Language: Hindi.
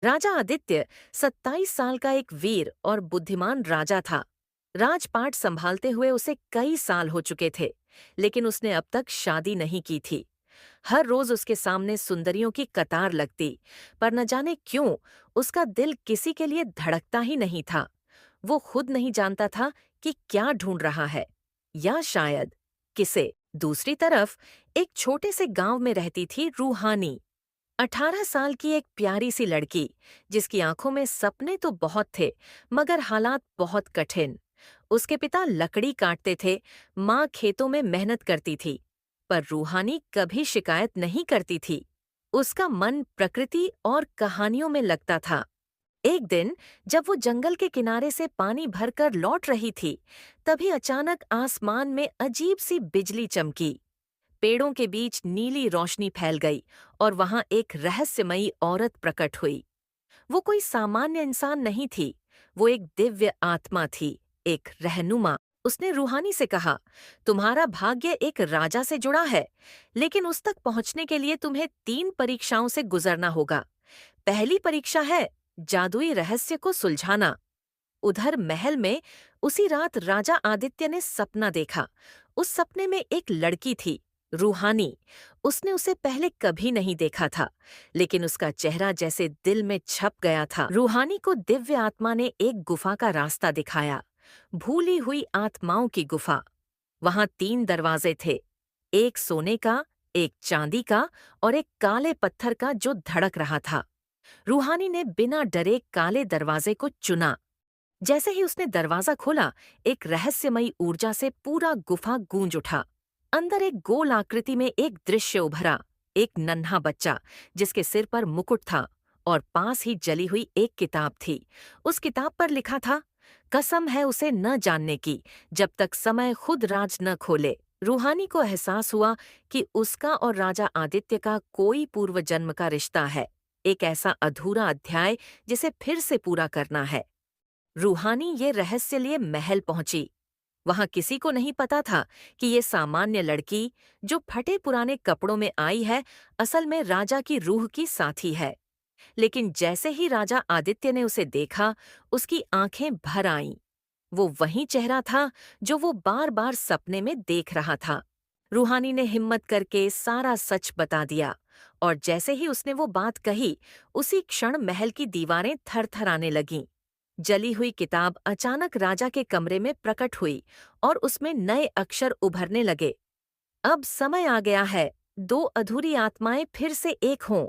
राजा आदित्य 27 साल का एक वीर और बुद्धिमान राजा था। राजपाट संभालते हुए उसे कई साल हो चुके थे, लेकिन उसने अब तक शादी नहीं की थी। हर रोज उसके सामने सुंदरियों की कतार लगती, पर न जाने क्यों उसका दिल किसी के लिए धड़कता ही नहीं था। वो खुद नहीं जानता था कि क्या ढूंढ रहा है, या शायद किसे। दूसरी तरफ एक छोटे से गांव में रहती थी रूहानी, 18 साल की एक प्यारी सी लड़की, जिसकी आंखों में सपने तो बहुत थे, मगर हालात बहुत कठिन। उसके पिता लकड़ी काटते थे, माँ खेतों में मेहनत करती थी, पर रूहानी कभी शिकायत नहीं करती थी। उसका मन प्रकृति और कहानियों में लगता था। एक दिन जब वो जंगल के किनारे से पानी भरकर लौट रही थी, तभी अचानक आसमान में अजीब सी बिजली चमकी। पेड़ों के बीच नीली रोशनी फैल गई और वहां एक रहस्यमयी औरत प्रकट हुई। वो कोई सामान्य इंसान नहीं थी, वो एक दिव्य आत्मा थी, एक रहनुमा। उसने रूहानी से कहा, तुम्हारा भाग्य एक राजा से जुड़ा है, लेकिन उस तक पहुंचने के लिए तुम्हें 3 परीक्षाओं से गुजरना होगा। पहली परीक्षा है जादुई रहस्य को सुलझाना। उधर महल में उसी रात राजा आदित्य ने सपना देखा। उस सपने में एक लड़की थी, रूहानी। उसने उसे पहले कभी नहीं देखा था, लेकिन उसका चेहरा जैसे दिल में छप गया था। रूहानी को दिव्य आत्मा ने एक गुफा का रास्ता दिखाया, भूली हुई आत्माओं की गुफा। वहां 3 दरवाजे थे, एक सोने का, एक चांदी का और एक काले पत्थर का जो धड़क रहा था। रूहानी ने बिना डरे काले दरवाजे को चुना। जैसे ही उसने दरवाजा खोला, एक रहस्यमयी ऊर्जा से पूरा गुफा गूंज उठा। अंदर एक गोल आकृति में एक दृश्य उभरा, एक नन्हा बच्चा जिसके सिर पर मुकुट था और पास ही जली हुई एक किताब थी। उस किताब पर लिखा था, कसम है उसे न जानने की जब तक समय खुद राज न खोले। रूहानी को एहसास हुआ कि उसका और राजा आदित्य का कोई पूर्व जन्म का रिश्ता है, एक ऐसा अधूरा अध्याय जिसे फिर से पूरा करना है। रूहानी ये रहस्य लिए महल पहुंची। वहां किसी को नहीं पता था कि ये सामान्य लड़की, जो फटे पुराने कपड़ों में आई है, असल में राजा की रूह की साथी है। लेकिन जैसे ही राजा आदित्य ने उसे देखा, उसकी आंखें भर आईं। वो वही चेहरा था जो वो बार बार सपने में देख रहा था। रूहानी ने हिम्मत करके सारा सच बता दिया, और जैसे ही उसने वो बात कही, उसी क्षण महल की दीवारें थरथराने लगीं। जली हुई किताब अचानक राजा के कमरे में प्रकट हुई और उसमें नए अक्षर उभरने लगे। अब समय आ गया है, 2 अधूरी आत्माएं फिर से एक हों।